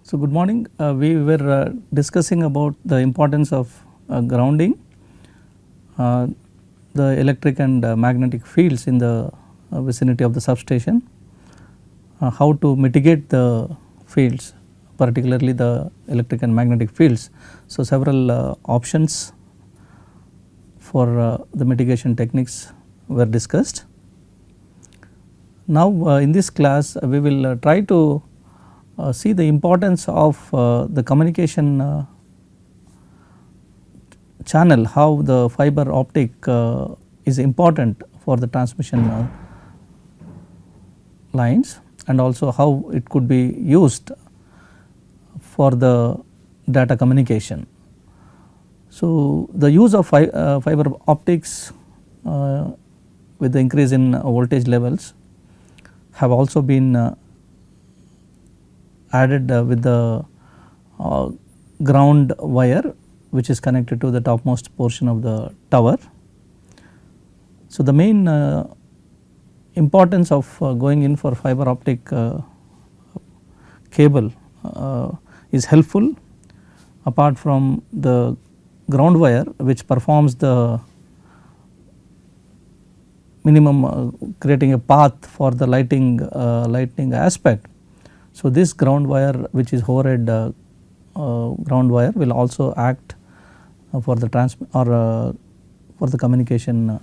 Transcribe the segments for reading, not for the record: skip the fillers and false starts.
So, good morning. We were discussing about the importance of grounding, the electric and magnetic fields in the vicinity of the substation, how to mitigate the fields, particularly the electric and magnetic fields. So, several options for the mitigation techniques were discussed. Now, in this class we will try to see the importance of the communication channel, how the fiber optic is important for the transmission lines, and also how it could be used for the data communication. So, the use of fiber optics with the increase in voltage levels have also been added with the ground wire which is connected to the topmost portion of the tower. So, the main importance of going in for fiber optic cable is helpful, apart from the ground wire which performs the minimum creating a path for the lighting aspect. So, this ground wire, which is overhead ground wire, will also act for the for the communication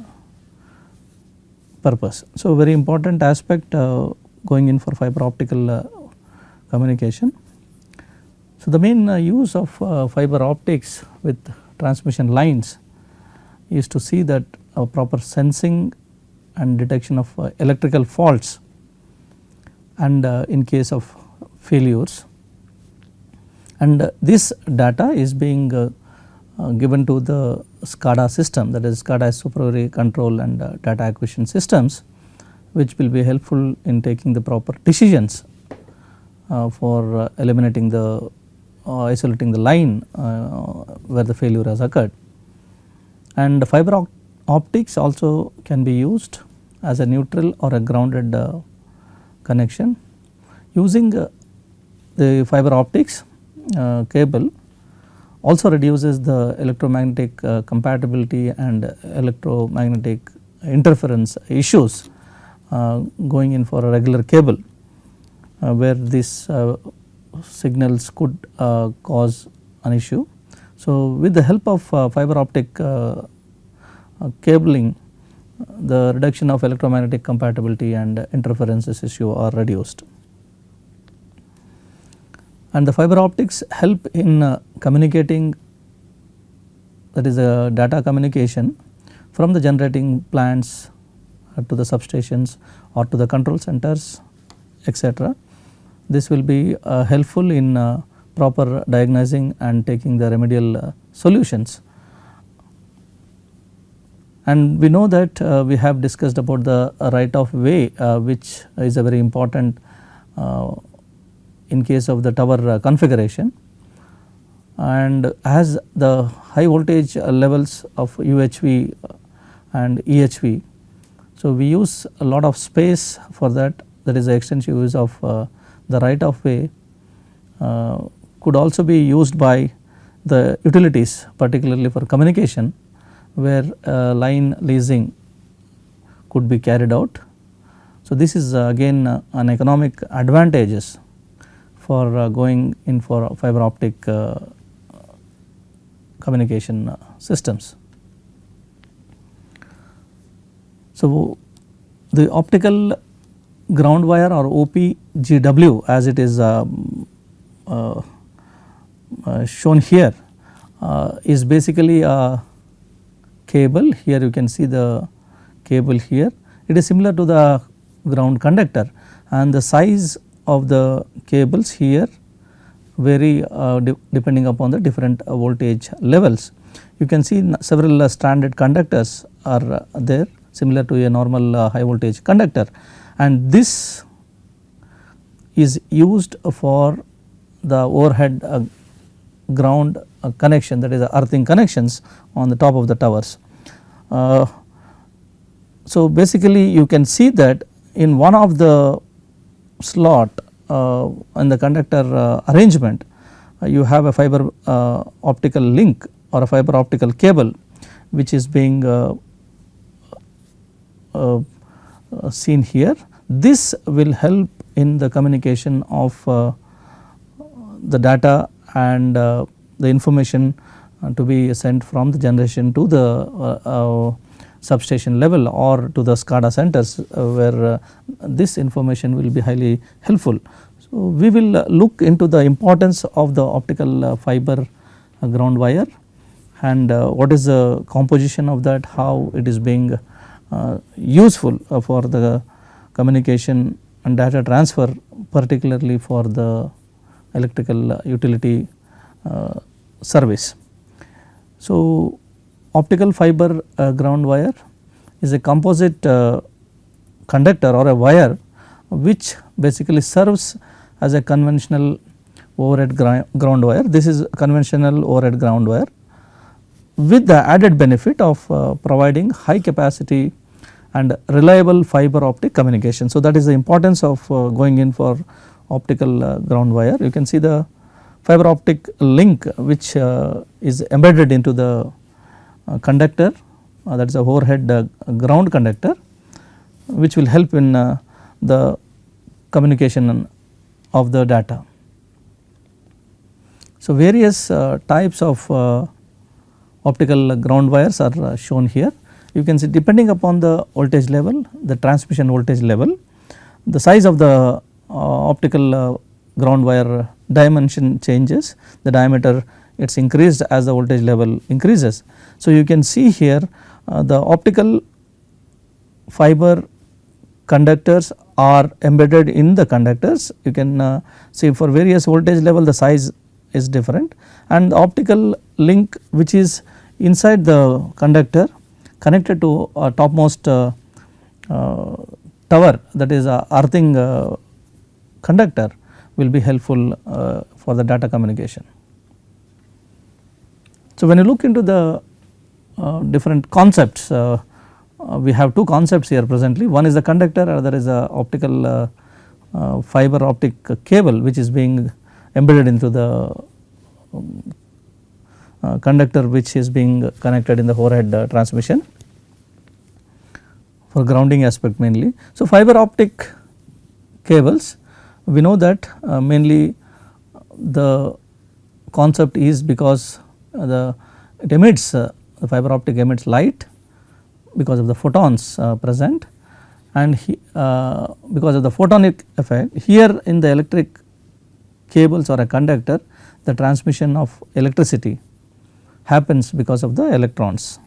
purpose. So, very important aspect going in for fiber optical communication. So, the main use of fiber optics with transmission lines is to see that proper sensing and detection of electrical faults, and in case of failures, and this data is being given to the SCADA system, that is SCADA supervisory control and data acquisition systems, which will be helpful in taking the proper decisions for eliminating the isolating the line where the failure has occurred. And fiber optics also can be used as a neutral or a grounded connection. Using the fiber optics cable also reduces the electromagnetic compatibility and electromagnetic interference issues going in for a regular cable where these signals could cause an issue. So, with the help of fiber optic cabling, the reduction of electromagnetic compatibility and interferences issue are reduced. And the fiber optics help in communicating, that is data communication from the generating plants to the substations or to the control centers, etc. This will be helpful in proper diagnosing and taking the remedial solutions. And we know that we have discussed about the right of way, which is a very important in case of the tower configuration, and as the high voltage levels of UHV and EHV. So, we use a lot of space for that, that is the extensive use of the right of way could also be used by the utilities, particularly for communication, where line leasing could be carried out. So, this is again an economic advantages for going in for fiber optic communication systems. So, the optical ground wire or OPGW, as it is shown here, is basically a cable. Here you can see the cable here. It is similar to the ground conductor, and the size of the cables here vary depending upon the different voltage levels. You can see several stranded conductors are there, similar to a normal high voltage conductor, and this is used for the overhead ground connection, that is the earthing connections on the top of the towers. So, basically you can see that in one of the slot in the conductor arrangement, you have a fiber optical link or a fiber optical cable which is being seen here. This will help in the communication of the data and the information to be sent from the generation to the substation level or to the SCADA centers where this information will be highly helpful. So, we will look into the importance of the optical fiber ground wire and what is the composition of that, how it is being useful for the communication and data transfer, particularly for the electrical utility service. So, optical fiber ground wire is a composite conductor or a wire which basically serves as a conventional overhead ground wire. This is conventional overhead ground wire with the added benefit of providing high capacity and reliable fiber optic communication. So, that is the importance of going in for optical ground wire. You can see the fiber optic link which is embedded into the conductor, that is a overhead ground conductor, which will help in the communication of the data. So, various types of optical ground wires are shown here. You can see depending upon the voltage level, the transmission voltage level, the size of the optical ground wire dimension changes, the diameter it's increased as the voltage level increases. So, you can see here the optical fiber conductors are embedded in the conductors. You can see for various voltage level the size is different, and the optical link which is inside the conductor connected to a topmost tower, that is a earthing conductor, will be helpful for the data communication. So, when you look into the different concepts, we have two concepts here presently. One is the conductor, other is a optical fiber optic cable which is being embedded into the conductor which is being connected in the overhead transmission for grounding aspect mainly. So, fiber optic cables, we know that mainly the concept is because it emits the fiber optic emits light because of the photons present, and because of the photonic effect. Here in the electric cables or a conductor, the transmission of electricity happens because of the electrons,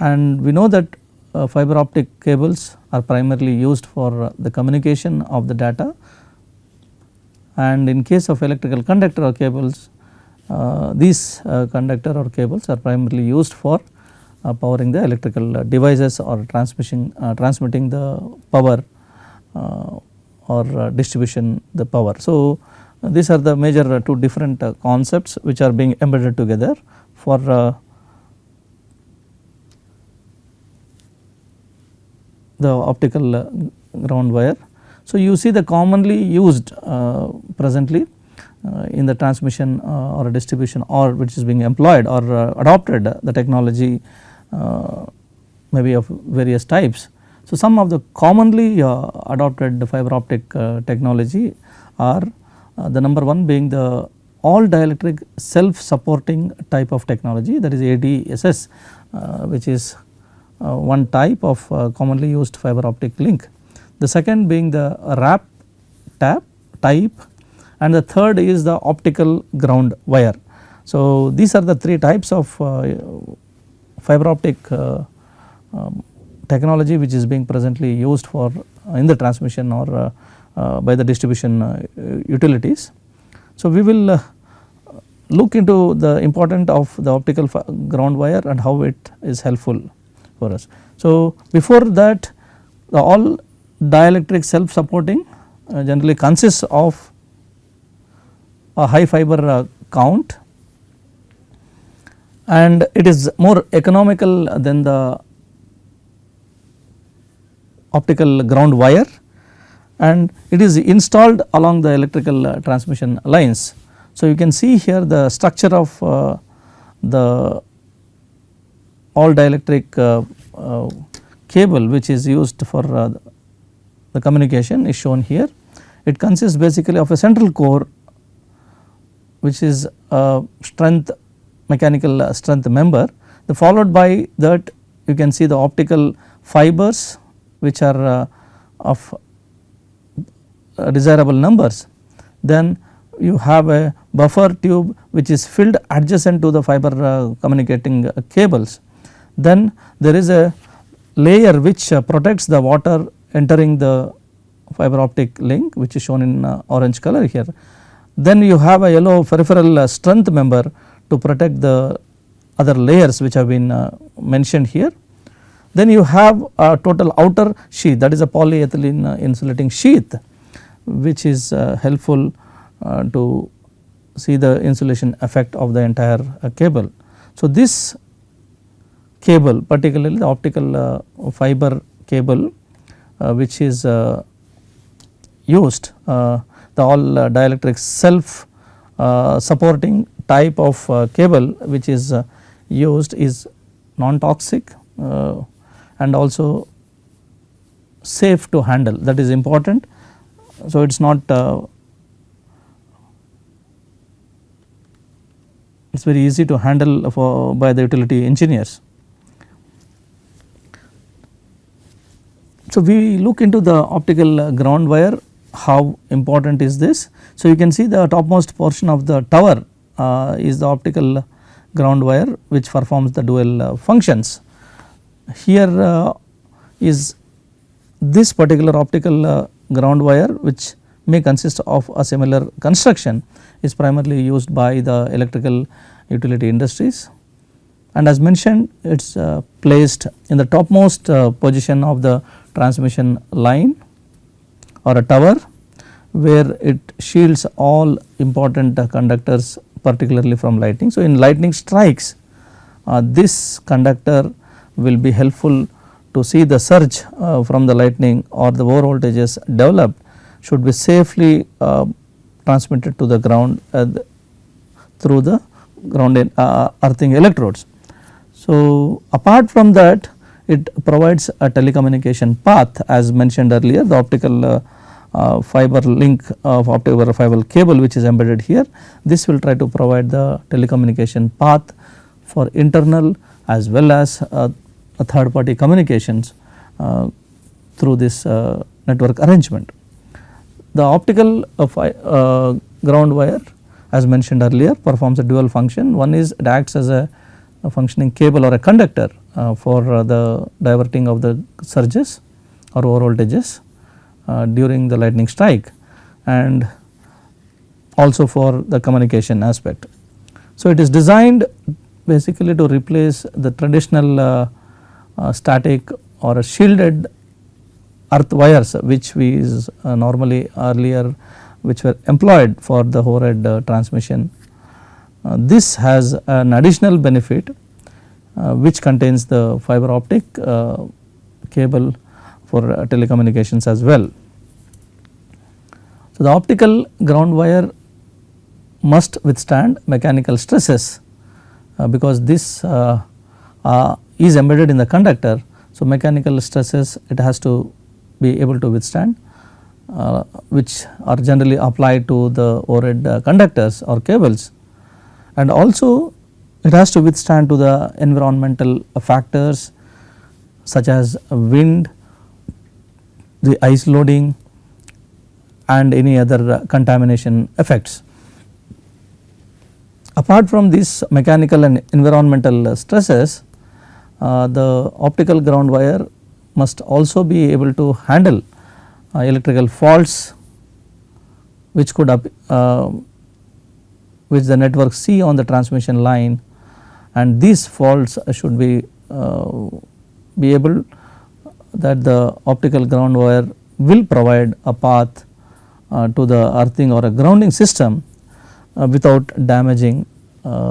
and we know that fiber optic cables are primarily used for the communication of the data, and in case of electrical conductor or cables, these conductor or cables are primarily used for powering the electrical devices or transmitting the power or distribution the power. So, these are the major two different concepts which are being embedded together for the optical ground wire. So, you see the commonly used presently in the transmission or distribution or which is being employed or adopted the technology maybe of various types. So, some of the commonly adopted fiber optic technology are the number one being the all dielectric self supporting type of technology, that is ADSS, which is one type of commonly used fiber optic link. The second being the wrap tap type, and the third is the optical ground wire. So, these are the three types of fiber optic technology which is being presently used for in the transmission or by the distribution utilities. So, we will look into the importance of the optical ground wire and how it is helpful for us. So, before that, the all dielectric self supporting generally consists of a high fiber count, and it is more economical than the optical ground wire, and it is installed along the electrical transmission lines. So, you can see here the structure of the all dielectric cable which is used for the communication is shown here. It consists basically of a central core which is a mechanical strength member, followed by that you can see the optical fibers which are of desirable numbers. Then you have a buffer tube which is filled adjacent to the fiber communicating cables. Then there is a layer which protects the water entering the fiber optic link, which is shown in orange color here. Then you have a yellow peripheral strength member to protect the other layers which have been mentioned here. Then you have a total outer sheath, that is a polyethylene insulating sheath, which is helpful to see the insulation effect of the entire cable. So, this cable, particularly the optical fiber cable which is used, the all dielectric self supporting type of cable which is used is non-toxic and also safe to handle, that is important. So, it is not it is very easy to handle by the utility engineers. So, we look into the optical ground wire, how important is this. So, you can see the topmost portion of the tower is the optical ground wire which performs the dual functions. Here is this particular optical ground wire which may consist of a similar construction, is primarily used by the electrical utility industries, and as mentioned it is placed in the topmost position of the transmission line or a tower, where it shields all important conductors, particularly from lightning. So, in lightning strikes this conductor will be helpful to see the surge from the lightning or the over voltages developed should be safely transmitted to the ground through the ground earthing electrodes. So, apart from that, it provides a telecommunication path, as mentioned earlier, the optical fiber link of optical fiber cable which is embedded here. This will try to provide the telecommunication path for internal as well as a third party communications through this network arrangement. The optical ground wire, as mentioned earlier, performs a dual function. One is it acts as a functioning cable or a conductor for the diverting of the surges or over voltages during the lightning strike, and also for the communication aspect. So, it is designed basically to replace the traditional static or shielded earth wires which we normally earlier which were employed for the overhead transmission. This has an additional benefit which contains the fiber optic cable for telecommunications as well. So, the optical ground wire must withstand mechanical stresses because this is embedded in the conductor. So, mechanical stresses it has to be able to withstand which are generally applied to the overhead conductors or cables, and also it has to withstand to the environmental factors such as wind, the ice loading and any other contamination effects. Apart from these mechanical and environmental stresses, the optical ground wire must also be able to handle electrical faults which could which the network see on the transmission line, and these faults should be able that the optical ground wire will provide a path to the earthing or a grounding system without damaging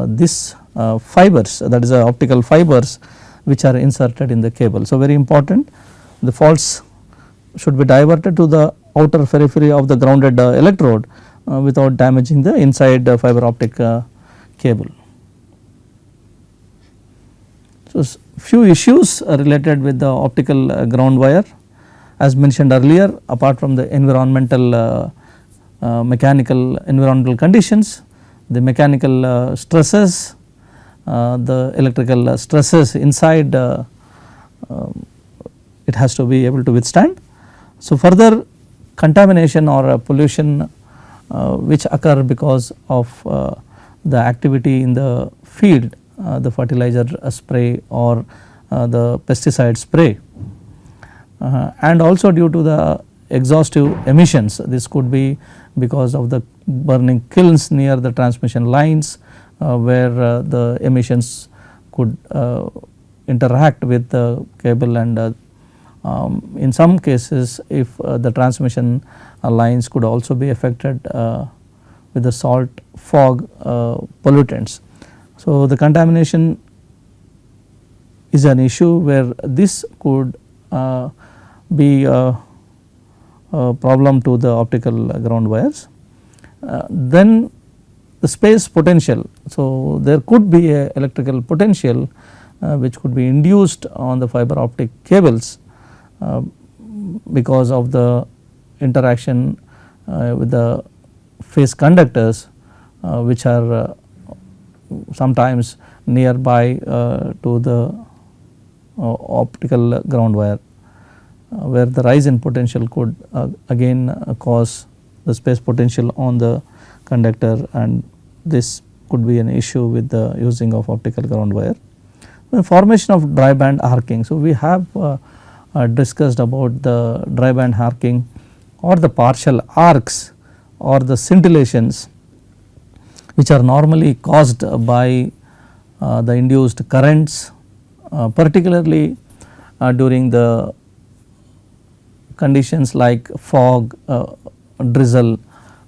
this fibers, that is optical fibers which are inserted in the cable. So, very important, the faults should be diverted to the outer periphery of the grounded electrode without damaging the inside fiber optic cable. So, few issues related with the optical ground wire. As mentioned earlier, apart from the environmental mechanical environmental conditions, the mechanical stresses, the electrical stresses inside it has to be able to withstand. So, further contamination or pollution which occur because of the activity in the field, the fertilizer spray or the pesticide spray, and also due to the exhaustive emissions. This could be because of the burning kilns near the transmission lines where the emissions could interact with the cable, and in some cases if the transmission lines could also be affected with the salt fog pollutants. So, the contamination is an issue where this could be a problem to the optical ground wires. Then the space potential. So, there could be a electrical potential which could be induced on the fiber optic cables because of the interaction with the phase conductors which are sometimes nearby to the optical ground wire, where the rise in potential could again cause the space potential on the conductor, and this could be an issue with the using of optical ground wire. The formation of dry band arcing. So, we have discussed about the dry band arcing or the partial arcs or the scintillations which are normally caused by the induced currents, particularly during the conditions like fog, drizzle,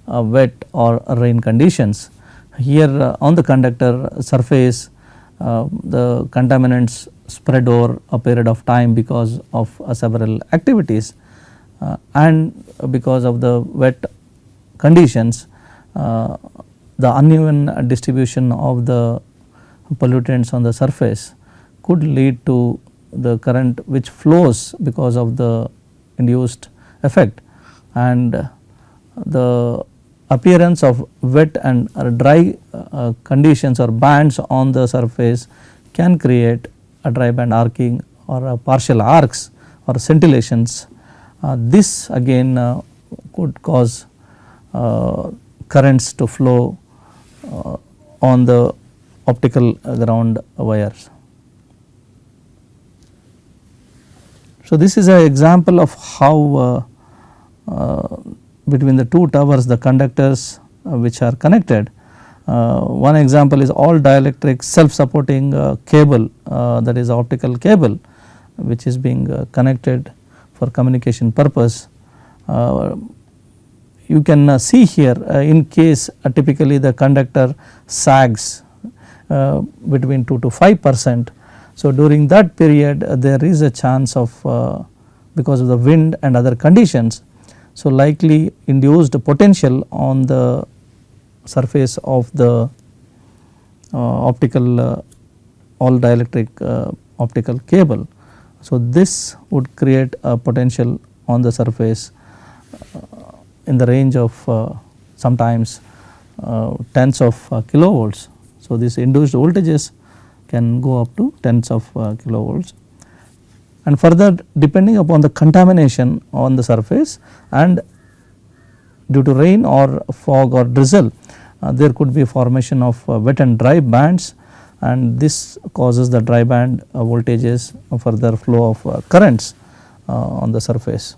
wet or rain conditions. Here on the conductor surface the contaminants spread over a period of time because of several activities, and because of the wet conditions the uneven distribution of the pollutants on the surface could lead to the current which flows because of the induced effect, and the appearance of wet and dry conditions or bands on the surface can create a dry band arcing or a partial arcs or scintillations. This again could cause currents to flow on the optical ground wires. So, this is an example of how between the two towers the conductors which are connected. One example is all dielectric self supporting cable, that is optical cable which is being connected for communication purpose. You can see here in case typically the conductor sags between 2 to 5%. So, during that period there is a chance of because of the wind and other conditions. So, likely induced potential on the surface of the optical all dielectric optical cable. So, this would create a potential on the surface in the range of sometimes tens of kilovolts. So, these induced voltages can go up to tens of kilovolts, and further depending upon the contamination on the surface and due to rain or fog or drizzle there could be formation of wet and dry bands, and this causes the dry band voltages further flow of currents on the surface,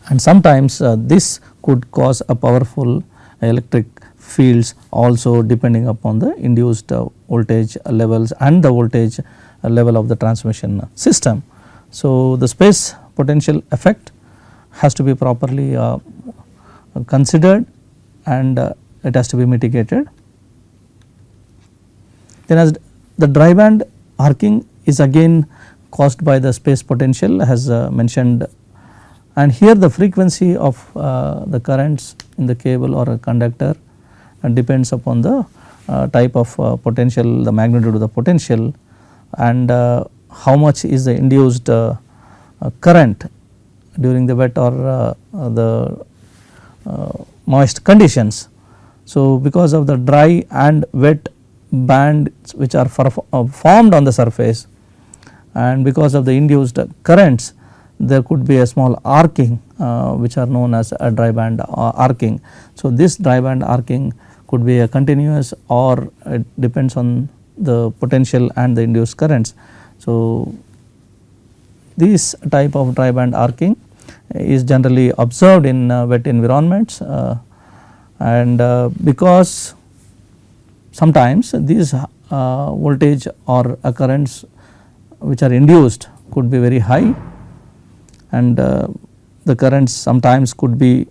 and sometimes this could cause a powerful electric fields also depending upon the induced voltage levels and the voltage level of the transmission system. So, the space potential effect has to be properly considered, and it has to be mitigated. Then as the dry band arcing is again caused by the space potential as mentioned and here the frequency of the currents in the cable or a conductor depends upon the type of potential, the magnitude of the potential, and how much is the induced current during the wet or the moist conditions. So, because of the dry and wet bands which are formed on the surface, and because of the induced currents, there could be a small arcing which are known as a dry band arcing. So, this dry band arcing could be a continuous, or it depends on the potential and the induced currents. So, this type of dry band arcing is generally observed in wet environments, and because sometimes these voltage or currents which are induced could be very high, and the currents sometimes could be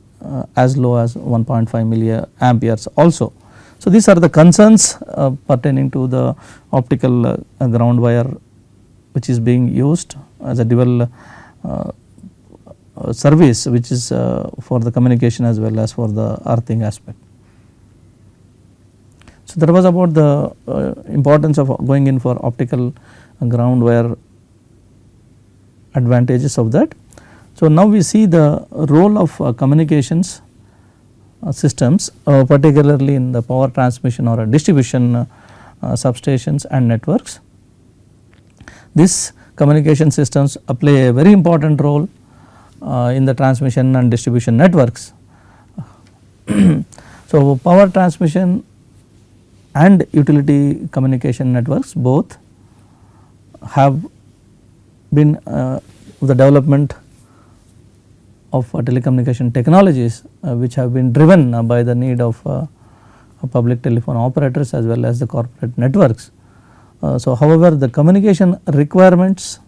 as low as 1.5 milliamperes also. So, these are the concerns pertaining to the optical ground wire which is being used as a dual service, which is for the communication as well as for the earthing aspect. So, that was about the importance of going in for optical ground wire, advantages of that. So, now we see the role of communications systems, particularly in the power transmission or distribution substations and networks. These communication systems play a very important role in the transmission and distribution networks. So, power transmission and utility communication networks both have been the development of telecommunication technologies which have been driven by the need of public telephone operators as well as the corporate networks. So, however, the communication requirements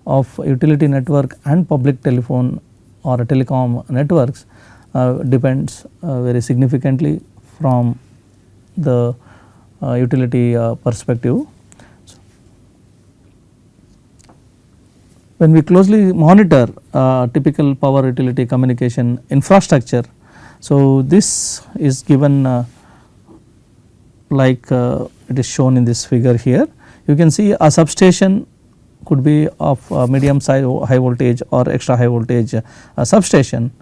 of utility network and public telephone or telecom networks depends very significantly from the utility perspective. When we closely monitor typical power utility communication infrastructure, so this is given like it is shown in this figure here. You can see a substation could be of medium size high voltage or extra high voltage substation,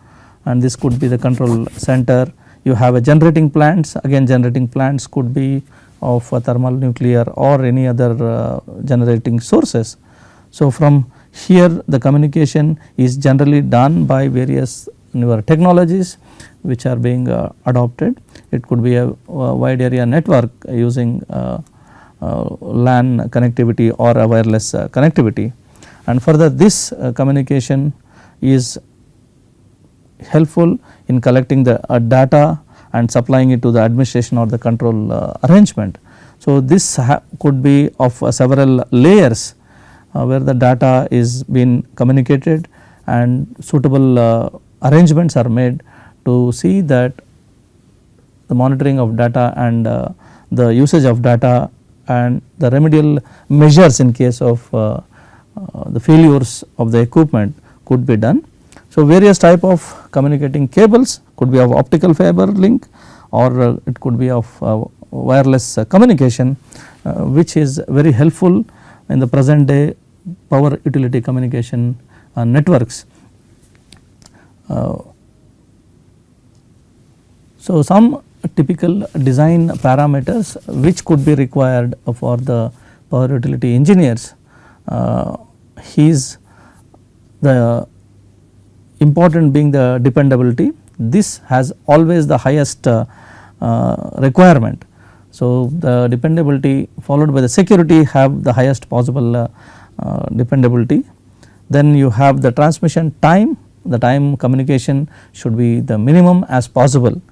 and this could be the control center. You have a generating plants, again generating plants could be of thermal, nuclear or any other generating sources. So, from here the communication is generally done by various newer technologies which are being adopted. It could be a wide area network using LAN connectivity or a wireless connectivity, and further this communication is helpful in collecting the data and supplying it to the administration or the control arrangement. So, this could be of several layers where the data is being communicated and suitable arrangements are made to see that the monitoring of data and the usage of data and the remedial measures in case of the failures of the equipment could be done. So, various type of communicating cables could be of optical fiber link, or it could be of wireless communication which is very helpful in the present day power utility communication networks. So, some typical design parameters which could be required for the power utility engineers is the important being the dependability. This has always the highest requirement. So, the dependability followed by the security have the highest possible dependability. Then you have the transmission time, the time communication should be the minimum as possible,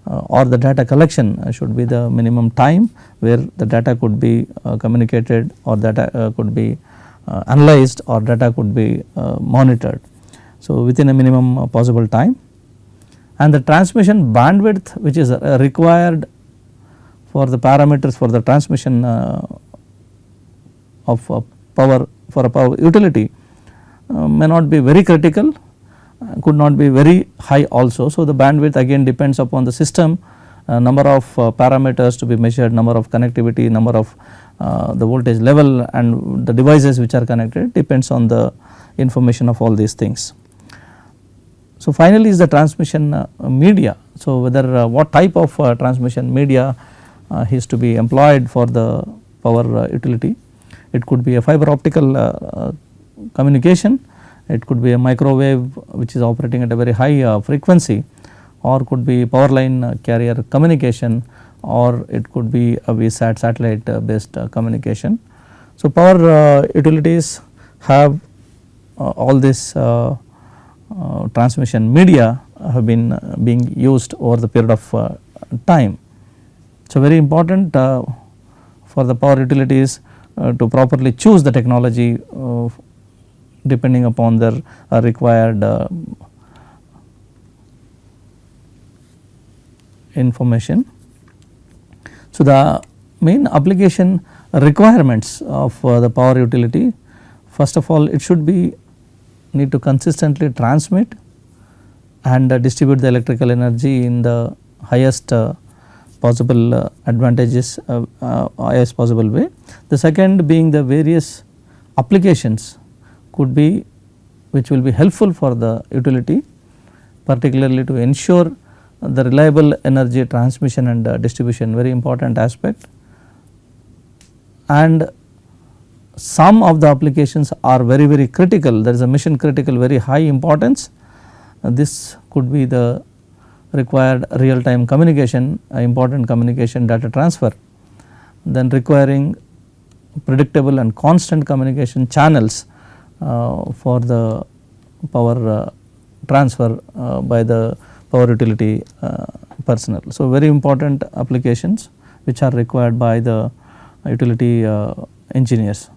or the data collection should be the minimum time where the data could be communicated or data could be analyzed or data could be monitored. So, within a minimum possible time, and the transmission bandwidth which is required for the parameters for the transmission of power for a power utility may not be very critical, could not be very high also. So, the bandwidth again depends upon the system, number of parameters to be measured, number of connectivity, number of the voltage level and the devices which are connected, depends on the information of all these things. So, finally is the transmission media. So, whether what type of transmission media is to be employed for the power utility. It could be a fiber optical communication, it could be a microwave which is operating at a very high frequency, or could be power line carrier communication, or it could be a VSAT satellite based communication. So, power utilities have all this transmission media have been being used over the period of time. So, very important for the power utilities to properly choose the technology depending upon their required information. So, the main application requirements of the power utility, first of all it should be need to consistently transmit and distribute the electrical energy in the highest possible advantages highest possible way. The second being the various applications could be which will be helpful for the utility, particularly to ensure the reliable energy transmission and distribution, very important aspect. And some of the applications are very critical, there is a mission critical, very high importance. This could be the required real time communication, important communication data transfer, then requiring predictable and constant communication channels for the power transfer by the power utility personnel. So, very important applications which are required by the utility engineers.